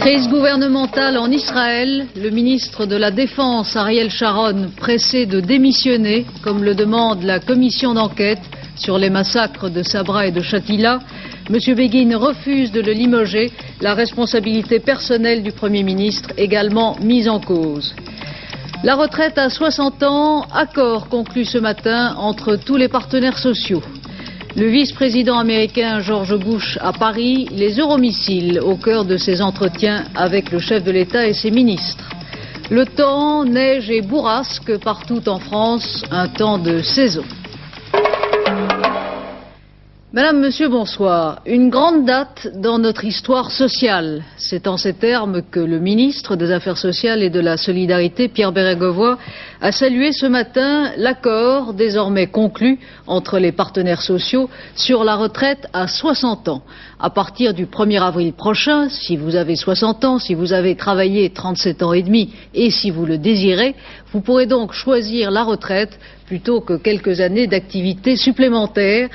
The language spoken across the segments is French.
Crise gouvernementale en Israël. Le ministre de la Défense, Ariel Sharon, pressé de démissionner, comme le demande la commission d'enquête sur les massacres de Sabra et de Shatila. M. Begin refuse de le limoger. La responsabilité personnelle du Premier ministre également mise en cause. La retraite à 60 ans, accord conclu ce matin entre tous les partenaires sociaux. Le vice-président américain George Bush à Paris, les euromissiles au cœur de ses entretiens avec le chef de l'État et ses ministres. Le temps, neige et bourrasque partout en France, un temps de saison. Madame, Monsieur, bonsoir. Une grande date dans notre histoire sociale. C'est en ces termes que le ministre des Affaires sociales et de la Solidarité, Pierre Bérégovoy, a salué ce matin l'accord désormais conclu entre les partenaires sociaux sur la retraite à 60 ans. À partir du 1er avril prochain, si vous avez 60 ans, si vous avez travaillé 37 ans et demi et si vous le désirez, vous pourrez donc choisir la retraite plutôt que quelques années d'activité supplémentaires.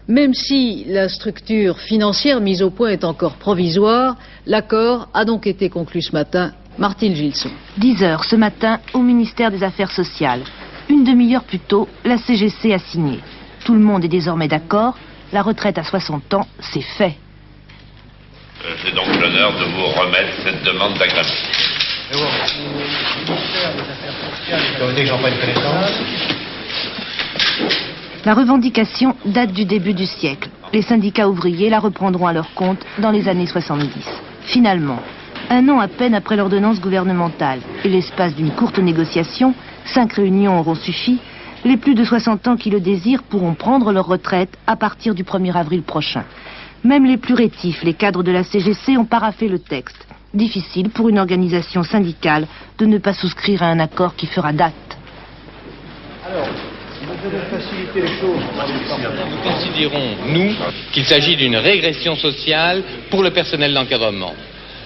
Même si la structure financière mise au point est encore provisoire, l'accord a donc été conclu ce matin. Martine Gilson. 10 heures ce matin au ministère des Affaires sociales. Une demi-heure plus tôt, la CGC a signé. Tout le monde est désormais d'accord. La retraite à 60 ans, c'est fait. J'ai donc l'honneur de vous remettre cette demande d'agrément. La revendication date du début du siècle. Les syndicats ouvriers la reprendront à leur compte dans les années 70. Finalement, un an à peine après l'ordonnance gouvernementale et l'espace d'une courte négociation, 5 réunions auront suffi, les plus de 60 ans qui le désirent pourront prendre leur retraite à partir du 1er avril prochain. Même les plus rétifs, les cadres de la CGC, ont paraphé le texte. Difficile pour une organisation syndicale de ne pas souscrire à un accord qui fera date. Nous considérons, nous, qu'il s'agit d'une régression sociale pour le personnel d'encadrement.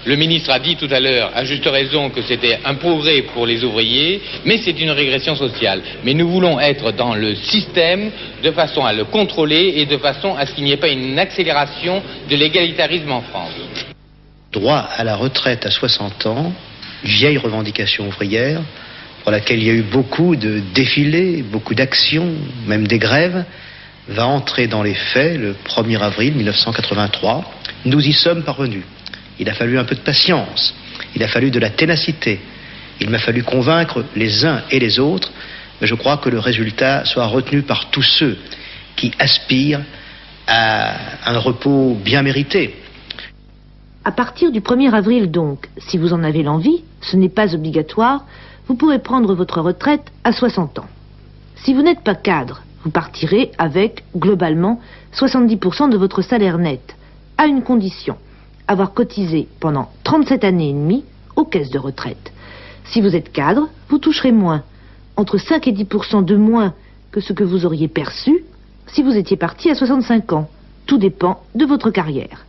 Le ministre a dit tout à l'heure, à juste raison, que c'était un progrès pour les ouvriers, mais c'est une régression sociale. Mais nous voulons être dans le système de façon à le contrôler et de façon à ce qu'il n'y ait pas une accélération de l'égalitarisme en France. Droit à la retraite à 60 ans, vieille revendication ouvrière, pour laquelle il y a eu beaucoup de défilés, beaucoup d'actions, même des grèves, va entrer dans les faits le 1er avril 1983. Nous y sommes parvenus. Il a fallu un peu de patience, il a fallu de la ténacité, il m'a fallu convaincre les uns et les autres, mais je crois que le résultat soit retenu par tous ceux qui aspirent à un repos bien mérité. À partir du 1er avril donc, si vous en avez l'envie, ce n'est pas obligatoire, vous pourrez prendre votre retraite à 60 ans. Si vous n'êtes pas cadre, vous partirez avec, globalement, 70% de votre salaire net, à une condition, avoir cotisé pendant 37 années et demie aux caisses de retraite. Si vous êtes cadre, vous toucherez moins, entre 5 et 10% de moins que ce que vous auriez perçu si vous étiez parti à 65 ans. Tout dépend de votre carrière.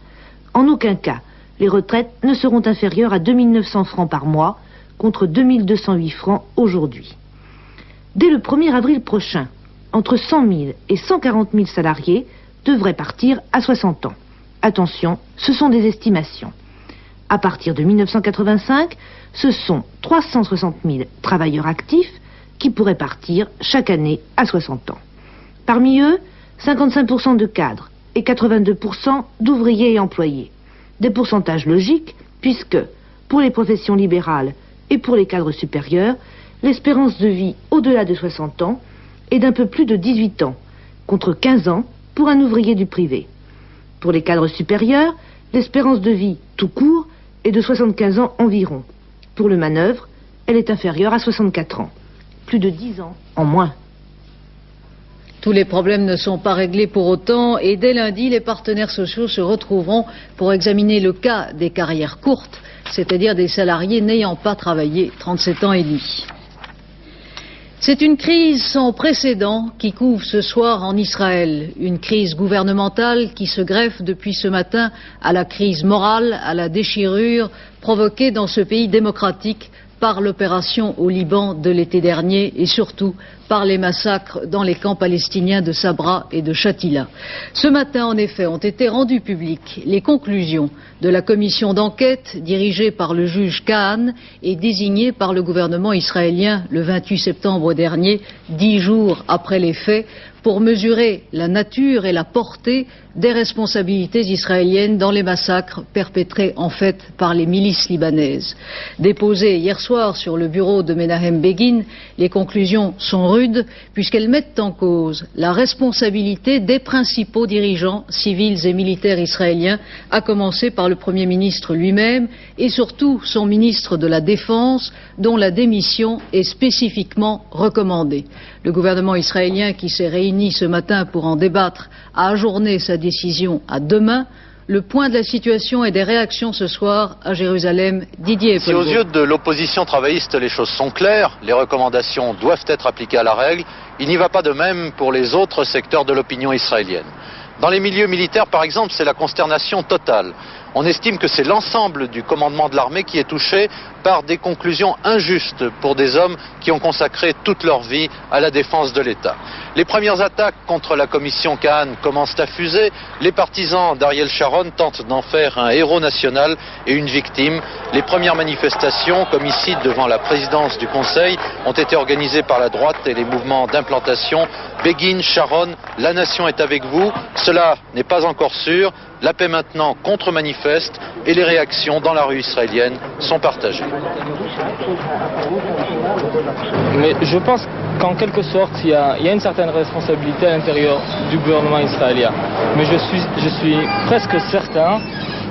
En aucun cas, les retraites ne seront inférieures à 2 900 francs par mois, contre 2 208 francs aujourd'hui. Dès le 1er avril prochain, entre 100 000 et 140 000 salariés devraient partir à 60 ans. Attention, ce sont des estimations. À partir de 1985, ce sont 360 000 travailleurs actifs qui pourraient partir chaque année à 60 ans. Parmi eux, 55% de cadres et 82% d'ouvriers et employés. Des pourcentages logiques puisque, pour les professions libérales et pour les cadres supérieurs, l'espérance de vie au-delà de 60 ans est d'un peu plus de 18 ans, contre 15 ans pour un ouvrier du privé. Pour les cadres supérieurs, l'espérance de vie tout court est de 75 ans environ. Pour le manœuvre, elle est inférieure à 64 ans. Plus de 10 ans en moins. Tous les problèmes ne sont pas réglés pour autant et dès lundi, les partenaires sociaux se retrouveront pour examiner le cas des carrières courtes, c'est-à-dire des salariés n'ayant pas travaillé 37 ans et demi. C'est une crise sans précédent qui couve ce soir en Israël. Une crise gouvernementale qui se greffe depuis ce matin à la crise morale, à la déchirure provoquée dans ce pays démocratique par l'opération au Liban de l'été dernier et surtout par les massacres dans les camps palestiniens de Sabra et de Shatila. Ce matin, en effet, ont été rendues publiques les conclusions de la commission d'enquête dirigée par le juge Kahan et désignée par le gouvernement israélien le 28 septembre dernier, 10 jours après les faits, pour mesurer la nature et la portée des responsabilités israéliennes dans les massacres perpétrés en fait par les milices libanaises. Déposées hier soir sur le bureau de Menahem Begin, les conclusions sont rudes puisqu'elles mettent en cause la responsabilité des principaux dirigeants civils et militaires israéliens, à commencer par le Premier ministre lui-même et surtout son ministre de la Défense, dont la démission est spécifiquement recommandée. Le gouvernement israélien, qui s'est réuni ce matin pour en débattre, a ajourné sa décision à demain. Le point de la situation et des réactions ce soir à Jérusalem, Didier Epelbaum. Si aux yeux de l'opposition travailliste les choses sont claires, les recommandations doivent être appliquées à la règle, il n'y va pas de même pour les autres secteurs de l'opinion israélienne. Dans les milieux militaires, par exemple, c'est la consternation totale. On estime que c'est l'ensemble du commandement de l'armée qui est touché par des conclusions injustes pour des hommes qui ont consacré toute leur vie à la défense de l'État. Les premières attaques contre la commission Kahan commencent à fuser. Les partisans d'Ariel Sharon tentent d'en faire un héros national et une victime. Les premières manifestations, comme ici devant la présidence du Conseil, ont été organisées par la droite et les mouvements d'implantation. Begin, Sharon, la nation est avec vous. Cela n'est pas encore sûr. La paix maintenant contre-manifeste et les réactions dans la rue israélienne sont partagées. Mais je pense qu'en quelque sorte, il y a une certaine responsabilité à l'intérieur du gouvernement israélien. Mais je suis presque certain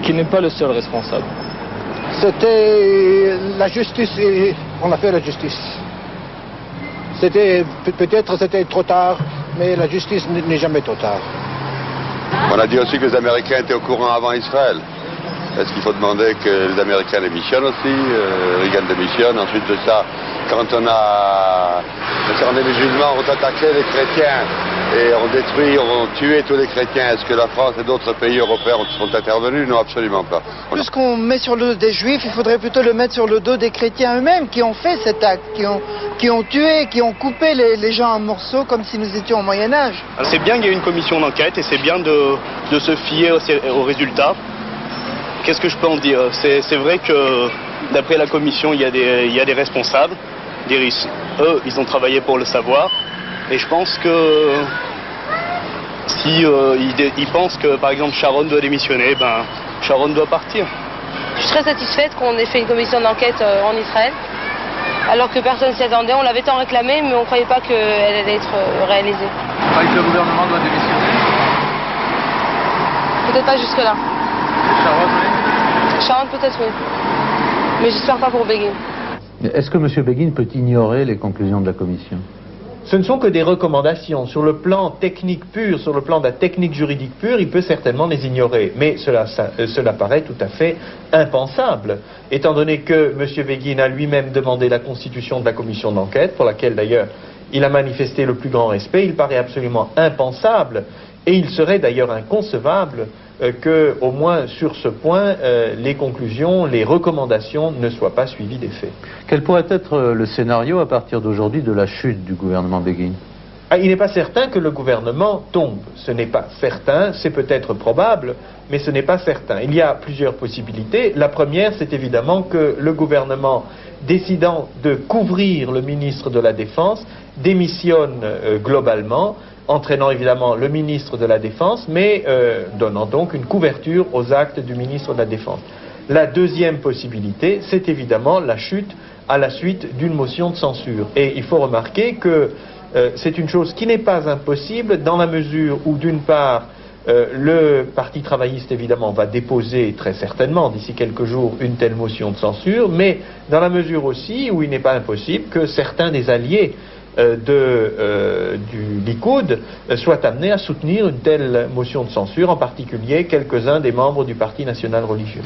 qu'il n'est pas le seul responsable. C'était la justice et on a fait la justice. Peut-être c'était trop tard, mais la justice n'est jamais trop tard. On a dit aussi que les Américains étaient au courant avant Israël. Est-ce qu'il faut demander que les Américains démissionnent aussi, Reagan démissionne, ensuite de ça, quand les musulmans ont attaqué les chrétiens et ont tué tous les chrétiens, est-ce que la France et d'autres pays européens sont intervenus? Non, absolument pas. Tout ce qu'on met sur le dos des juifs, il faudrait plutôt le mettre sur le dos des chrétiens eux-mêmes qui ont fait cet acte, qui ont tué, qui ont coupé les gens en morceaux comme si nous étions au Moyen-Âge. C'est bien qu'il y ait une commission d'enquête et c'est bien de se fier aux résultats. Qu'est-ce que je peux en dire? C'est vrai que d'après la commission, il y a des responsables. Eux, ils ont travaillé pour le savoir. Et je pense que si ils pensent que, par exemple, Sharon doit démissionner, ben Sharon doit partir. Je suis très satisfaite qu'on ait fait une commission d'enquête en Israël, alors que personne s'y attendait. On l'avait tant réclamé, mais on ne croyait pas qu'elle allait être réalisée. Vous croyez que le gouvernement doit démissionner? Peut-être pas jusque-là. Sharon, peut-être oui. Mais j'espère pas pour Begin. Est-ce que M. Begin peut ignorer les conclusions de la commission? Ce ne sont que des recommandations. Sur le plan technique pur, sur le plan de la technique juridique pure, il peut certainement les ignorer. Mais cela paraît tout à fait impensable, étant donné que M. Begin a lui-même demandé la constitution de la commission d'enquête, pour laquelle d'ailleurs il a manifesté le plus grand respect. Il paraît absolument impensable, et il serait d'ailleurs inconcevable que, au moins sur ce point, les conclusions, les recommandations ne soient pas suivies des faits. Quel pourrait être le scénario à partir d'aujourd'hui de la chute du gouvernement Begin? Il n'est pas certain que le gouvernement tombe. Ce n'est pas certain, c'est peut-être probable, mais ce n'est pas certain. Il y a plusieurs possibilités. La première, c'est évidemment que le gouvernement, décidant de couvrir le ministre de la Défense, démissionne globalement, entraînant évidemment le ministre de la Défense, mais donnant donc une couverture aux actes du ministre de la Défense. La deuxième possibilité, c'est évidemment la chute à la suite d'une motion de censure. Et il faut remarquer que c'est une chose qui n'est pas impossible dans la mesure où, d'une part, le Parti travailliste, évidemment, va déposer très certainement, d'ici quelques jours, une telle motion de censure, mais dans la mesure aussi où il n'est pas impossible que certains des alliés du Likoud soit amené à soutenir une telle motion de censure, en particulier quelques-uns des membres du Parti national religieux.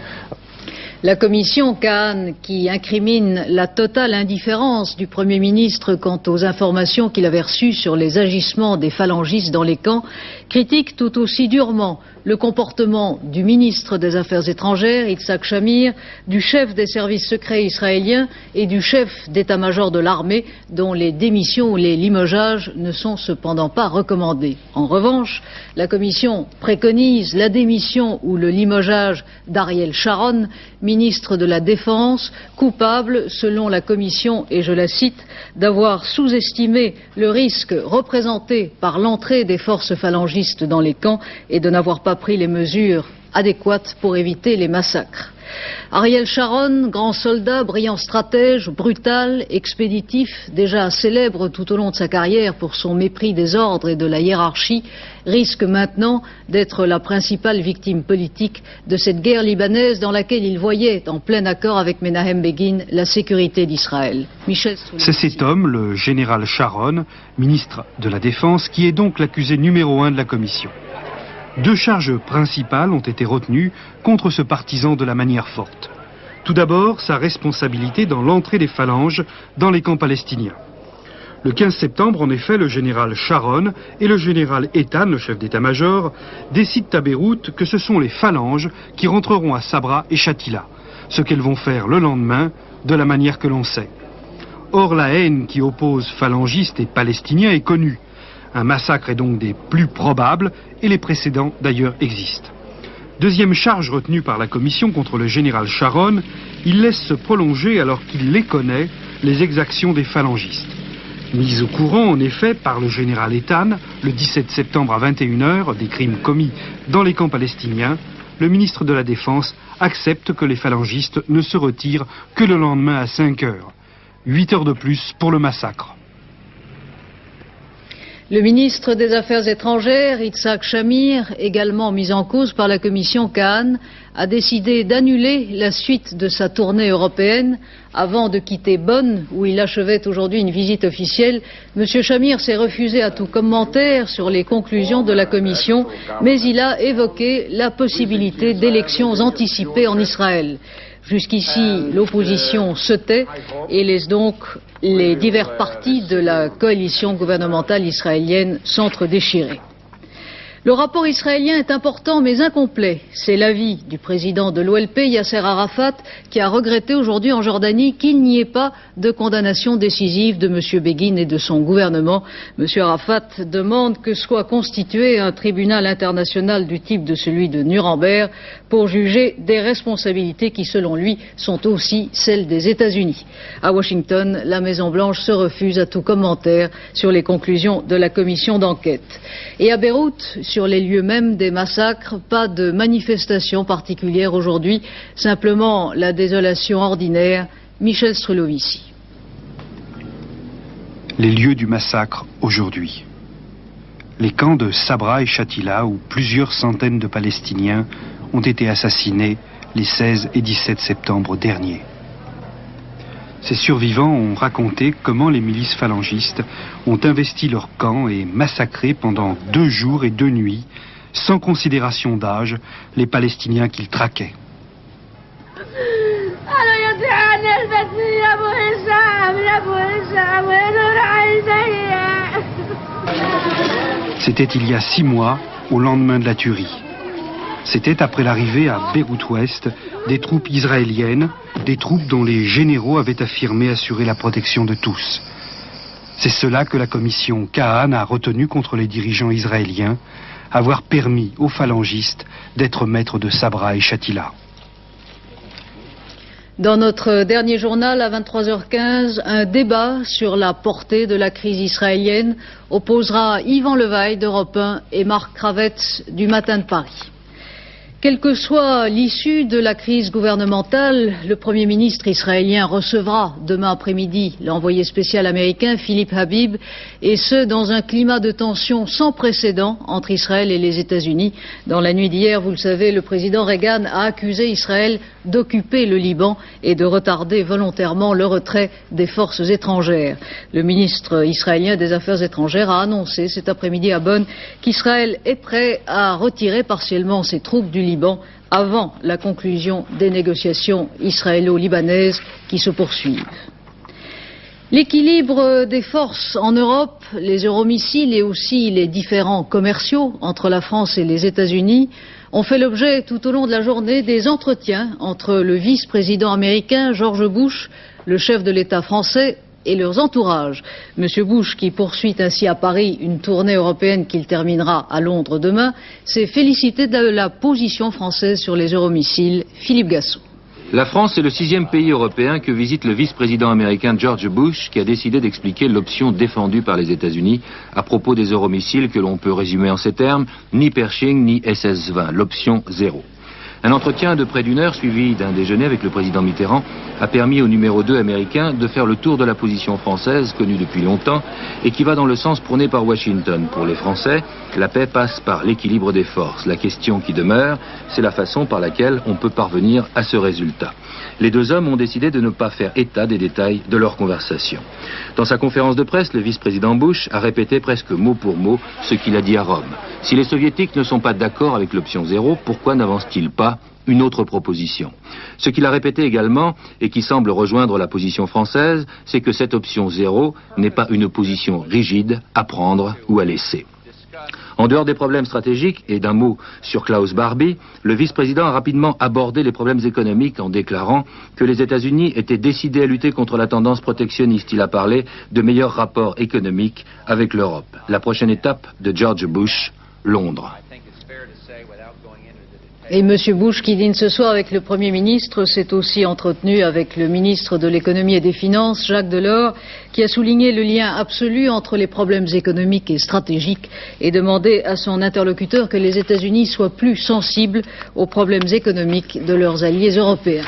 La commission Kahan, qui incrimine la totale indifférence du Premier ministre quant aux informations qu'il avait reçues sur les agissements des phalangistes dans les camps, critique tout aussi durement le comportement du ministre des Affaires étrangères, Yitzhak Shamir, du chef des services secrets israéliens et du chef d'état-major de l'armée, dont les démissions ou les limogeages ne sont cependant pas recommandés. En revanche, la commission préconise la démission ou le limogeage d'Ariel Sharon, ministre de la Défense, coupable, selon la commission, et je la cite, d'avoir sous-estimé le risque représenté par l'entrée des forces phalangistes dans les camps et de n'avoir pas pris les mesures adéquates pour éviter les massacres. Ariel Sharon, grand soldat, brillant stratège, brutal, expéditif, déjà célèbre tout au long de sa carrière pour son mépris des ordres et de la hiérarchie, risque maintenant d'être la principale victime politique de cette guerre libanaise dans laquelle il voyait, en plein accord avec Menahem Begin, la sécurité d'Israël. C'est cet homme, le général Sharon, ministre de la Défense, qui est donc l'accusé numéro 1 de la commission. 2 charges principales ont été retenues contre ce partisan de la manière forte. Tout d'abord, sa responsabilité dans l'entrée des phalanges dans les camps palestiniens. Le 15 septembre, en effet, le général Sharon et le général Eitan, le chef d'état-major, décident à Beyrouth que ce sont les phalanges qui rentreront à Sabra et Shatila, ce qu'elles vont faire le lendemain de la manière que l'on sait. Or, la haine qui oppose phalangistes et palestiniens est connue. Un massacre est donc des plus probables et les précédents d'ailleurs existent. Deuxième charge retenue par la commission contre le général Sharon, il laisse se prolonger alors qu'il les connaît, les exactions des phalangistes. Mis au courant en effet par le général Eitan, le 17 septembre à 21h, des crimes commis dans les camps palestiniens, le ministre de la Défense accepte que les phalangistes ne se retirent que le lendemain à 5h. 8 heures de plus pour le massacre. Le ministre des Affaires étrangères, Yitzhak Shamir, également mis en cause par la commission Kahan, a décidé d'annuler la suite de sa tournée européenne avant de quitter Bonn, où il achevait aujourd'hui une visite officielle. M. Shamir s'est refusé à tout commentaire sur les conclusions de la commission, mais il a évoqué la possibilité d'élections anticipées en Israël. Jusqu'ici, l'opposition se tait et laisse donc les divers partis de la coalition gouvernementale israélienne s'entre-déchirer. Le rapport israélien est important mais incomplet. C'est l'avis du président de l'OLP, Yasser Arafat, qui a regretté aujourd'hui en Jordanie qu'il n'y ait pas de condamnation décisive de M. Begin et de son gouvernement. M. Arafat demande que soit constitué un tribunal international du type de celui de Nuremberg pour juger des responsabilités qui, selon lui, sont aussi celles des États-Unis. À Washington, la Maison-Blanche se refuse à tout commentaire sur les conclusions de la commission d'enquête. Et à Beyrouth, sur les lieux mêmes des massacres, pas de manifestation particulière aujourd'hui, simplement la désolation ordinaire. Michel Strulovici. Les lieux du massacre aujourd'hui. Les camps de Sabra et Shatila, où plusieurs centaines de Palestiniens ont été assassinés les 16 et 17 septembre derniers. Ces survivants ont raconté comment les milices phalangistes ont investi leurs camps et massacré pendant 2 jours et 2 nuits, sans considération d'âge, les Palestiniens qu'ils traquaient. C'était il y a 6 mois, au lendemain de la tuerie. C'était après l'arrivée à Beyrouth-Ouest des troupes israéliennes, des troupes dont les généraux avaient affirmé assurer la protection de tous. C'est cela que la commission Kahan a retenu contre les dirigeants israéliens, avoir permis aux phalangistes d'être maîtres de Sabra et Shatila. Dans notre dernier journal, à 23h15, un débat sur la portée de la crise israélienne opposera Yvan Levaille d'Europe 1 et Marc Kravetz du Matin de Paris. Quelle que soit l'issue de la crise gouvernementale, le Premier ministre israélien recevra demain après-midi l'envoyé spécial américain Philippe Habib, et ce dans un climat de tension sans précédent entre Israël et les États-Unis. Dans la nuit d'hier, vous le savez, le président Reagan a accusé Israël d'occuper le Liban et de retarder volontairement le retrait des forces étrangères. Le ministre israélien des Affaires étrangères a annoncé cet après-midi à Bonn qu'Israël est prêt à retirer partiellement ses troupes du Liban Liban avant la conclusion des négociations israélo-libanaises qui se poursuivent. L'équilibre des forces en Europe, les euromissiles et aussi les différends commerciaux entre la France et les États-Unis ont fait l'objet tout au long de la journée des entretiens entre le vice-président américain George Bush, le chef de l'État français et leurs entourages. Monsieur Bush, qui poursuit ainsi à Paris une tournée européenne qu'il terminera à Londres demain, s'est félicité de la position française sur les euromissiles. Philippe Gassot. La France est le 6e pays européen que visite le vice-président américain George Bush, qui a décidé d'expliquer l'option défendue par les États-Unis à propos des euromissiles que l'on peut résumer en ces termes, ni Pershing ni SS-20, l'option 0. Un entretien de près d'1 heure suivi d'un déjeuner avec le président Mitterrand a permis au numéro 2 américain de faire le tour de la position française, connue depuis longtemps, et qui va dans le sens prôné par Washington. Pour les Français, la paix passe par l'équilibre des forces. La question qui demeure, c'est la façon par laquelle on peut parvenir à ce résultat. Les deux hommes ont décidé de ne pas faire état des détails de leur conversation. Dans sa conférence de presse, le vice-président Bush a répété presque mot pour mot ce qu'il a dit à Rome. Si les soviétiques ne sont pas d'accord avec l'option 0, pourquoi n'avancent-ils pas une autre proposition? Ce qu'il a répété également, et qui semble rejoindre la position française, c'est que cette option 0 n'est pas une position rigide à prendre ou à laisser. En dehors des problèmes stratégiques et d'un mot sur Klaus Barbie, le vice-président a rapidement abordé les problèmes économiques en déclarant que les États-Unis étaient décidés à lutter contre la tendance protectionniste. Il a parlé de meilleurs rapports économiques avec l'Europe. La prochaine étape de George Bush, Londres. Et M. Bush, qui dîne ce soir avec le Premier ministre, s'est aussi entretenu avec le ministre de l'Économie et des Finances, Jacques Delors, qui a souligné le lien absolu entre les problèmes économiques et stratégiques et demandé à son interlocuteur que les États-Unis soient plus sensibles aux problèmes économiques de leurs alliés européens.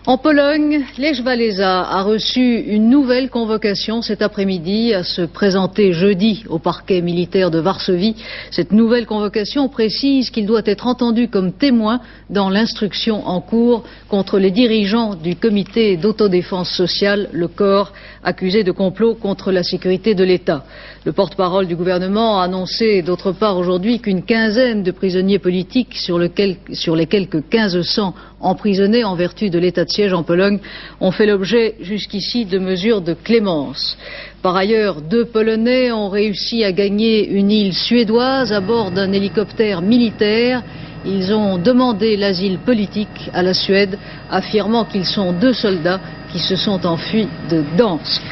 En Pologne, Lech Walesa a reçu une nouvelle convocation cet après-midi à se présenter jeudi au parquet militaire de Varsovie. Cette nouvelle convocation précise qu'il doit être entendu comme témoin dans l'instruction en cours contre les dirigeants du comité d'autodéfense sociale, le corps, accusé de complot contre la sécurité de l'État. Le porte-parole du gouvernement a annoncé d'autre part aujourd'hui qu'une quinzaine de prisonniers politiques sur les quelques 1500 emprisonnés en vertu de l'état de siège en Pologne ont fait l'objet jusqu'ici de mesures de clémence. Par ailleurs, 2 Polonais ont réussi à gagner une île suédoise à bord d'un hélicoptère militaire. Ils ont demandé l'asile politique à la Suède, affirmant qu'ils sont 2 soldats qui se sont enfuis de Gdansk.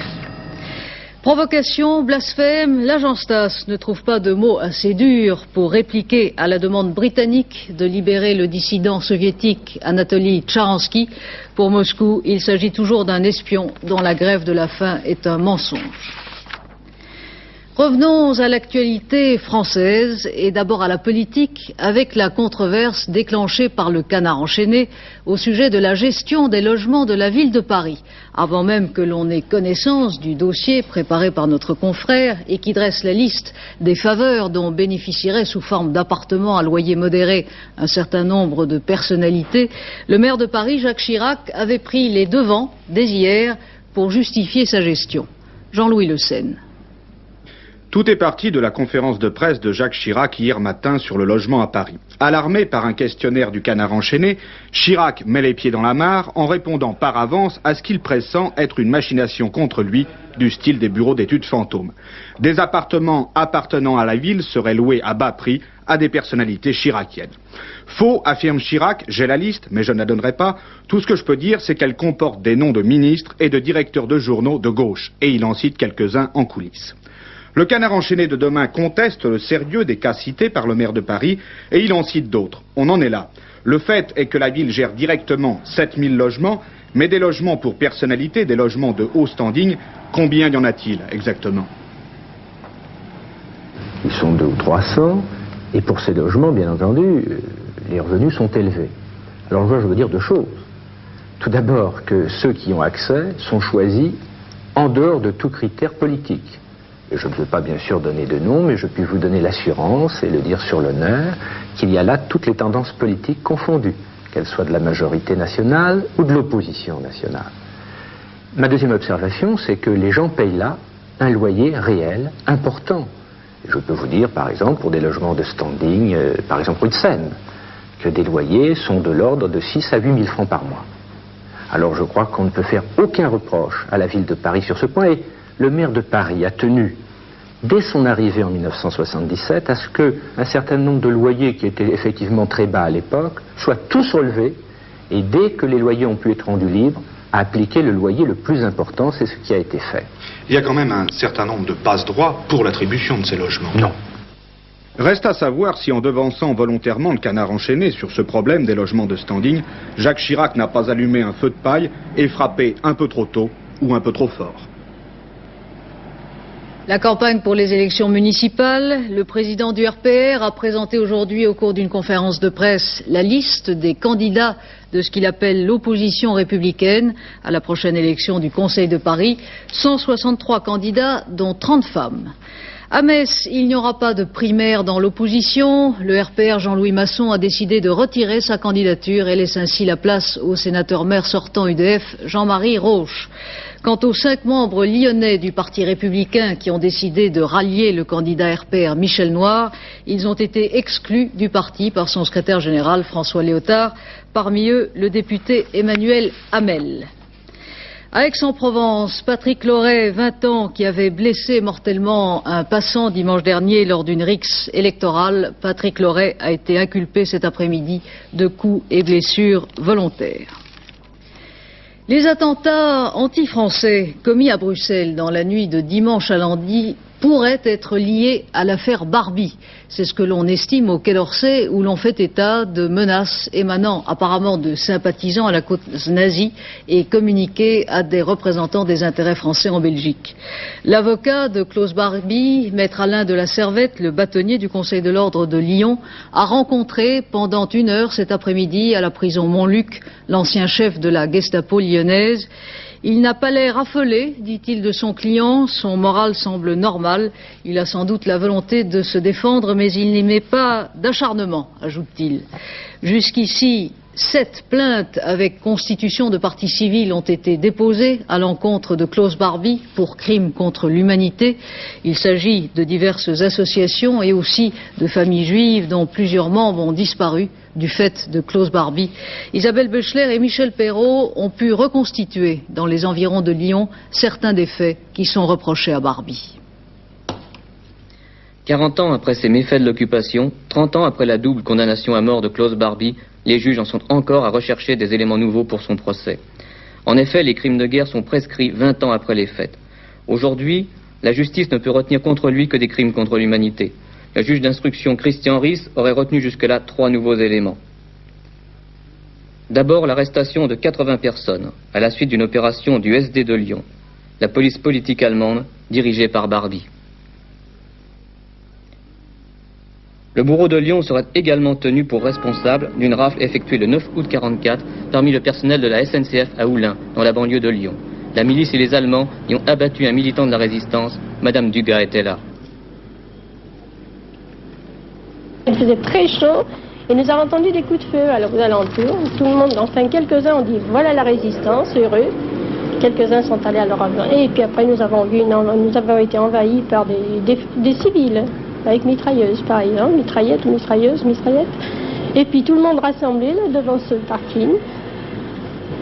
Provocation, blasphème, l'agence TASS ne trouve pas de mots assez durs pour répliquer à la demande britannique de libérer le dissident soviétique Anatoly Tcharansky. Pour Moscou, il s'agit toujours d'un espion dont la grève de la faim est un mensonge. Revenons à l'actualité française et d'abord à la politique avec la controverse déclenchée par le Canard enchaîné au sujet de la gestion des logements de la ville de Paris. Avant même que l'on ait connaissance du dossier préparé par notre confrère et qui dresse la liste des faveurs dont bénéficieraient sous forme d'appartements à loyer modéré un certain nombre de personnalités, le maire de Paris, Jacques Chirac, avait pris les devants dès hier pour justifier sa gestion. Jean-Louis Le Senne. Tout est parti de la conférence de presse de Jacques Chirac hier matin sur le logement à Paris. Alarmé par un questionnaire du Canard enchaîné, Chirac met les pieds dans la mare en répondant par avance à ce qu'il pressent être une machination contre lui du style des bureaux d'études fantômes. Des appartements appartenant à la ville seraient loués à bas prix à des personnalités chiraciennes. Faux, affirme Chirac, j'ai la liste, mais je ne la donnerai pas. Tout ce que je peux dire, c'est qu'elle comporte des noms de ministres et de directeurs de journaux de gauche. Et il en cite quelques-uns en coulisses. Le Canard enchaîné de demain conteste le sérieux des cas cités par le maire de Paris et il en cite d'autres. On en est là. Le fait est que la ville gère directement 7000 logements, mais des logements pour personnalité, des logements de haut standing, combien y en a-t-il exactement? Ils sont 200 ou 300 et pour ces logements, bien entendu, les revenus sont élevés. Alors je veux dire 2 choses. Tout d'abord que ceux qui y ont accès sont choisis en dehors de tout critère politique. Et je ne veux pas bien sûr donner de nom, mais je puis vous donner l'assurance et le dire sur l'honneur qu'il y a là toutes les tendances politiques confondues, qu'elles soient de la majorité nationale ou de l'opposition nationale. Ma deuxième observation, c'est que les gens payent là un loyer réel important. Je peux vous dire, par exemple, pour des logements de standing, par exemple rue de Seine, que des loyers sont de l'ordre de 6 à 8 000 francs par mois. Alors je crois qu'on ne peut faire aucun reproche à la ville de Paris sur ce point, et le maire de Paris a tenu, dès son arrivée en 1977, à ce qu'un certain nombre de loyers qui étaient effectivement très bas à l'époque soient tous relevés, et dès que les loyers ont pu être rendus libres, à appliquer le loyer le plus important, c'est ce qui a été fait. Il y a quand même un certain nombre de passe-droits pour l'attribution de ces logements. Non. Reste à savoir si, en devançant volontairement le canard enchaîné sur ce problème des logements de standing, Jacques Chirac n'a pas allumé un feu de paille et frappé un peu trop tôt ou un peu trop fort. La campagne pour les élections municipales, le président du RPR a présenté aujourd'hui au cours d'une conférence de presse la liste des candidats de ce qu'il appelle l'opposition républicaine à la prochaine élection du Conseil de Paris. 163 candidats, dont 30 femmes. À Metz, il n'y aura pas de primaire dans l'opposition. Le RPR Jean-Louis Masson a décidé de retirer sa candidature et laisse ainsi la place au sénateur maire sortant UDF Jean-Marie Rauch. Quant aux 5 membres lyonnais du Parti républicain qui ont décidé de rallier le candidat RPR Michel Noir, ils ont été exclus du parti par son secrétaire général François Léotard, parmi eux le député Emmanuel Hamel. À Aix-en-Provence, Patrick Loret, 20 ans, qui avait blessé mortellement un passant dimanche dernier lors d'une rixe électorale. Patrick Loret a été inculpé cet après-midi de coups et blessures volontaires. Les attentats anti-français commis à Bruxelles dans la nuit de dimanche à lundi pourraient être liés à l'affaire Barbie. C'est ce que l'on estime au Quai d'Orsay, où l'on fait état de menaces émanant apparemment de sympathisants à la cause nazie et communiquées à des représentants des intérêts français en Belgique. L'avocat de Klaus Barbie, maître Alain de la Servette, le bâtonnier du Conseil de l'Ordre de Lyon, a rencontré pendant 1 heure cet après-midi à la prison Montluc l'ancien chef de la Gestapo lyonnaise. Il n'a pas l'air affolé, dit-il de son client, son moral semble normal. Il a sans doute la volonté de se défendre, mais il n'y met pas d'acharnement, ajoute-t-il. Jusqu'ici, 7 plaintes avec constitution de partie civile ont été déposées à l'encontre de Klaus Barbie pour crimes contre l'humanité. Il s'agit de diverses associations et aussi de familles juives dont plusieurs membres ont disparu du fait de Klaus Barbie. Isabelle Bechler et Michel Perrault ont pu reconstituer dans les environs de Lyon certains des faits qui sont reprochés à Barbie. 40 ans après ces méfaits de l'occupation, 30 ans après la double condamnation à mort de Klaus Barbie, les juges en sont encore à rechercher des éléments nouveaux pour son procès. En effet, les crimes de guerre sont prescrits 20 ans après les faits. Aujourd'hui, la justice ne peut retenir contre lui que des crimes contre l'humanité. Le juge d'instruction Christian Ries aurait retenu jusque-là 3 nouveaux éléments. D'abord, l'arrestation de 80 personnes à la suite d'une opération du SD de Lyon, la police politique allemande dirigée par Barbie. Le bourreau de Lyon sera également tenu pour responsable d'une rafle effectuée le 9 août 1944 parmi le personnel de la SNCF à Oulin, dans la banlieue de Lyon. La milice et les Allemands y ont abattu un militant de la résistance. Madame Dugas était là. Il faisait très chaud et nous avons entendu des coups de feu aux alentours. Tout le monde, enfin quelques-uns ont dit voilà la résistance, heureux. Quelques-uns sont allés à leur avion. Et puis après nous avons été envahis par des civils. Avec mitrailleuse, par exemple, mitraillette ou mitrailleuse, mitraillette. Et puis tout le monde rassemblé là, devant ce parking.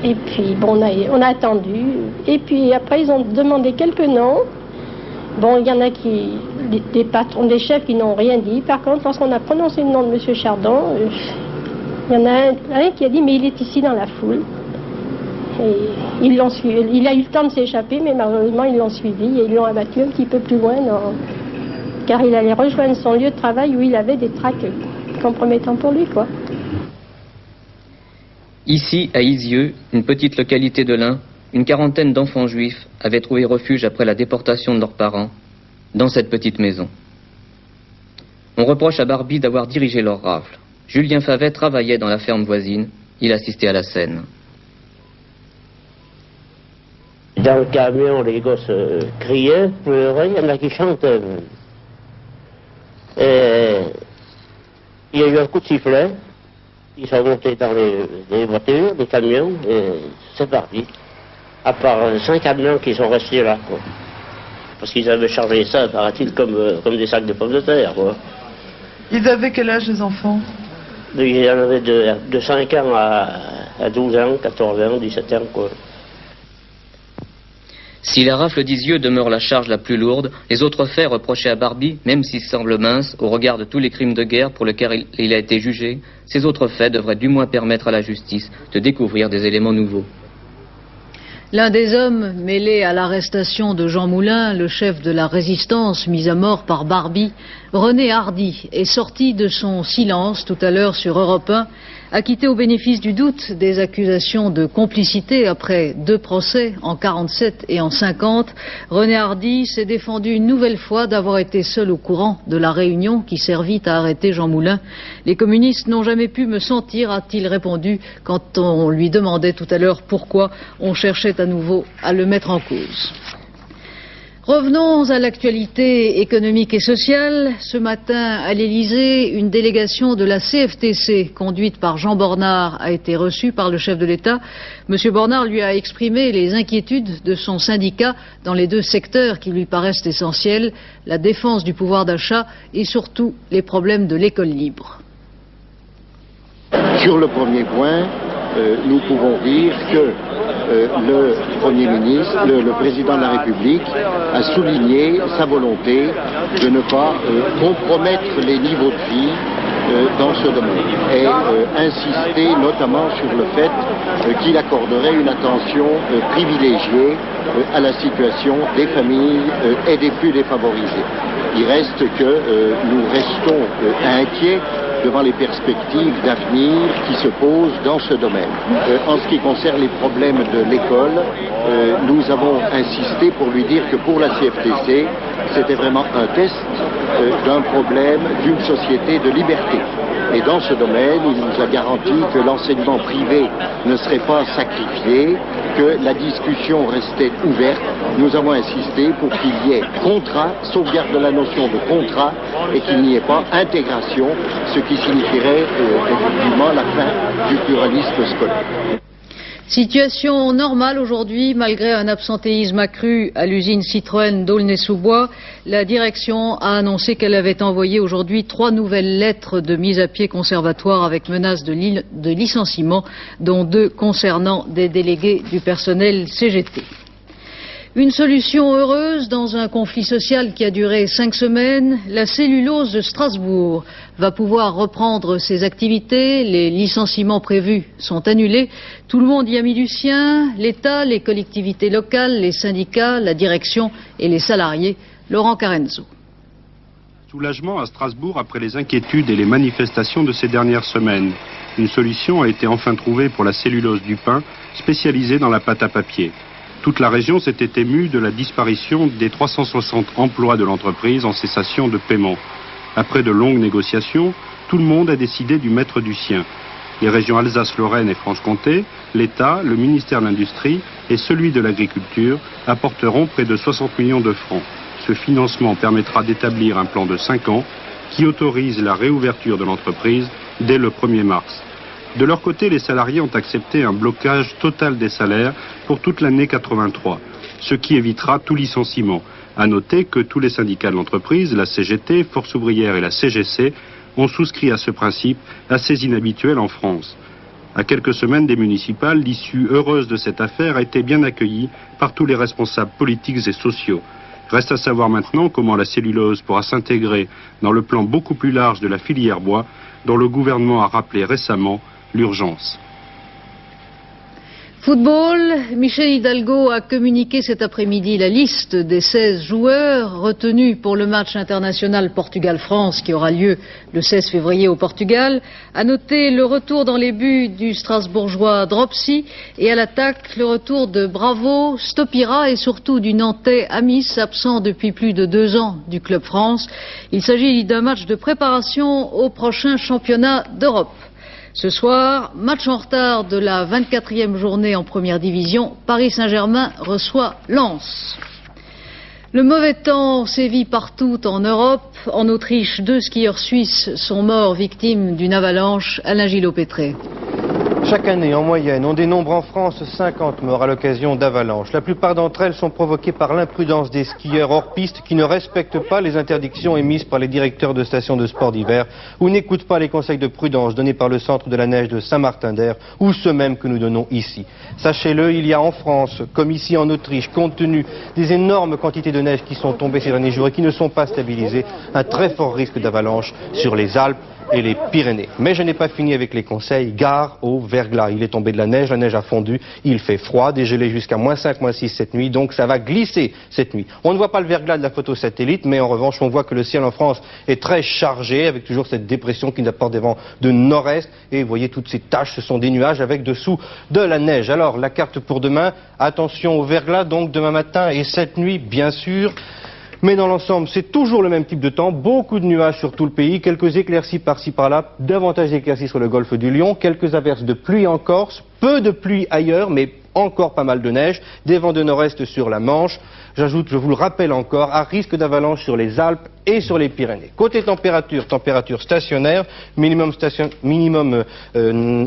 Et puis bon, on a attendu. Et puis après ils ont demandé quelques noms. Bon, il y en a des patrons, des chefs qui n'ont rien dit. Par contre, lorsqu'on a prononcé le nom de M. Chardon, il y en a un qui a dit mais il est ici dans la foule. Et ils l'ont suivi. Il a eu le temps de s'échapper, mais malheureusement ils l'ont suivi et ils l'ont abattu un petit peu plus loin car il allait rejoindre son lieu de travail où il avait des traques compromettants pour lui, quoi. Ici, à Isieux, une petite localité de l'Ain, une quarantaine d'enfants juifs avaient trouvé refuge après la déportation de leurs parents, dans cette petite maison. On reproche à Barbie d'avoir dirigé leur rafle. Julien Favet travaillait dans la ferme voisine, il assistait à la scène. Dans le camion, les gosses criaient, pleuraient, il y en a qui chantaient. Et il y a eu un coup de sifflet, ils sont montés dans les voitures, les camions, et c'est parti. À part 5 camions qui sont restés là, quoi. Parce qu'ils avaient chargé ça, paraît-il, comme des sacs de pommes de terre, quoi. Ils avaient quel âge, les enfants? Il y en avait de 5 ans à 12 ans, 14 ans, 17 ans, quoi. Si la rafle d'Isieux demeure la charge la plus lourde, les autres faits reprochés à Barbie, même s'ils semblent minces au regard de tous les crimes de guerre pour lesquels il a été jugé, ces autres faits devraient du moins permettre à la justice de découvrir des éléments nouveaux. L'un des hommes mêlés à l'arrestation de Jean Moulin, le chef de la résistance mis à mort par Barbie, René Hardy, est sorti de son silence tout à l'heure sur Europe 1, acquitté au bénéfice du doute des accusations de complicité après 2 procès en 47 et en 50. René Hardy s'est défendu une nouvelle fois d'avoir été seul au courant de la réunion qui servit à arrêter Jean Moulin. Les communistes n'ont jamais pu me sentir, a-t-il répondu quand on lui demandait tout à l'heure pourquoi on cherchait à nouveau à le mettre en cause. Revenons à l'actualité économique et sociale. Ce matin, à l'Élysée, une délégation de la CFTC, conduite par Jean Bornard, a été reçue par le chef de l'État. Monsieur Bornard lui a exprimé les inquiétudes de son syndicat dans les 2 secteurs qui lui paraissent essentiels, la défense du pouvoir d'achat et surtout les problèmes de l'école libre. Sur le premier point, nous pouvons dire que le Premier ministre, le Président de la République a souligné sa volonté de ne pas compromettre les niveaux de vie dans ce domaine et insisté notamment sur le fait qu'il accorderait une attention privilégiée à la situation des familles et des plus défavorisées. Il reste que nous restons inquiets devant les perspectives d'avenir qui se posent dans ce domaine. En ce qui concerne les problèmes de l'école, nous avons insisté pour lui dire que pour la CFTC, c'était vraiment un test d'un problème d'une société de liberté. Et dans ce domaine, il nous a garanti que l'enseignement privé ne serait pas sacrifié, que la discussion restait ouverte. Nous avons insisté pour qu'il y ait contrat, sauvegarde de la notion de contrat, et qu'il n'y ait pas intégration, ce qui signifierait effectivement la fin du pluralisme scolaire. Situation normale aujourd'hui, malgré un absentéisme accru à l'usine Citroën d'Aulnay-sous-Bois. La direction a annoncé qu'elle avait envoyé aujourd'hui 3 nouvelles lettres de mise à pied conservatoire avec menace de licenciement, dont 2 concernant des délégués du personnel CGT. Une solution heureuse dans un conflit social qui a duré 5 semaines. La cellulose de Strasbourg va pouvoir reprendre ses activités. Les licenciements prévus sont annulés. Tout le monde y a mis du sien. L'État, les collectivités locales, les syndicats, la direction et les salariés. Laurent Carenzo. Soulagement à Strasbourg après les inquiétudes et les manifestations de ces dernières semaines. Une solution a été enfin trouvée pour la cellulose du pain, spécialisée dans la pâte à papier. Toute la région s'était émue de la disparition des 360 emplois de l'entreprise en cessation de paiement. Après de longues négociations, tout le monde a décidé du maître du sien. Les régions Alsace-Lorraine et Franche-Comté, l'État, le ministère de l'Industrie et celui de l'Agriculture apporteront près de 60 millions de francs. Ce financement permettra d'établir un plan de 5 ans qui autorise la réouverture de l'entreprise dès le 1er mars. De leur côté, les salariés ont accepté un blocage total des salaires pour toute l'année 83, ce qui évitera tout licenciement. À noter que tous les syndicats de l'entreprise, la CGT, Force ouvrière et la CGC, ont souscrit à ce principe assez inhabituel en France. À quelques semaines des municipales, l'issue heureuse de cette affaire a été bien accueillie par tous les responsables politiques et sociaux. Reste à savoir maintenant comment la cellulose pourra s'intégrer dans le plan beaucoup plus large de la filière bois, dont le gouvernement a rappelé récemment l'urgence. Football, Michel Hidalgo a communiqué cet après-midi la liste des 16 joueurs retenus pour le match international Portugal-France qui aura lieu le 16 février au Portugal. À noter le retour dans les buts du Strasbourgeois Dropsy et à l'attaque le retour de Bravo, Stopira et surtout du Nantais Amis, absent depuis plus de 2 ans du Club France. Il s'agit d'un match de préparation au prochain championnat d'Europe. Ce soir, match en retard de la 24e journée en première division, Paris Saint-Germain reçoit Lens. Le mauvais temps sévit partout en Europe. En Autriche, 2 skieurs suisses sont morts victimes d'une avalanche. Alain Gillot-Pétré. Chaque année, en moyenne, on dénombre en France 50 morts à l'occasion d'avalanches. La plupart d'entre elles sont provoquées par l'imprudence des skieurs hors piste qui ne respectent pas les interdictions émises par les directeurs de stations de sport d'hiver ou n'écoutent pas les conseils de prudence donnés par le centre de la neige de Saint-Martin-d'Hères ou ceux mêmes que nous donnons ici. Sachez-le, il y a en France, comme ici en Autriche, compte tenu des énormes quantités de neige qui sont tombées ces derniers jours et qui ne sont pas stabilisées, un très fort risque d'avalanche sur les Alpes et les Pyrénées. Mais je n'ai pas fini avec les conseils. Gare au verglas. Il est tombé de la neige a fondu, il fait froid, dégelé jusqu'à -5, -6 cette nuit, donc ça va glisser cette nuit. On ne voit pas le verglas de la photo satellite, mais en revanche on voit que le ciel en France est très chargé, avec toujours cette dépression qui nous apporte des vents de nord-est, et vous voyez toutes ces taches, ce sont des nuages avec dessous de la neige. Alors la carte pour demain, attention au verglas, donc demain matin et cette nuit bien sûr. Mais dans l'ensemble, c'est toujours le même type de temps, beaucoup de nuages sur tout le pays, quelques éclaircies par-ci par-là, davantage d'éclaircies sur le golfe du Lion, quelques averses de pluie en Corse, peu de pluie ailleurs, mais encore pas mal de neige, des vents de nord-est sur la Manche. J'ajoute, je vous le rappelle encore, à risque d'avalanche sur les Alpes et sur les Pyrénées. Côté température, température stationnaire, minimum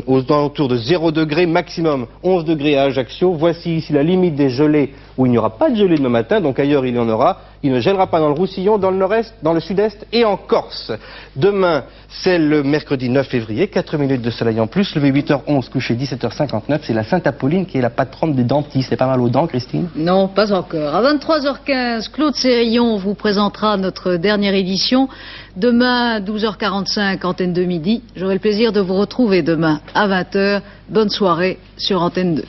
aux alentours de 0 degré, maximum 11 degrés à Ajaccio. Voici ici la limite des gelées où il n'y aura pas de gelée demain matin, donc ailleurs il y en aura. Il ne gèlera pas dans le Roussillon, dans le nord-est, dans le sud-est et en Corse. Demain, c'est le mercredi 9 février, 4 minutes de soleil en plus, levé 8h11, couché 17h59. C'est la Sainte Apolline qui est la patronne des dentistes. C'est pas mal aux dents, Christine? Non, pas encore. À 23h15, Claude Sérillon vous présentera notre dernière édition. Demain, 12h45, Antenne 2 midi. J'aurai le plaisir de vous retrouver demain à 20h. Bonne soirée sur Antenne 2.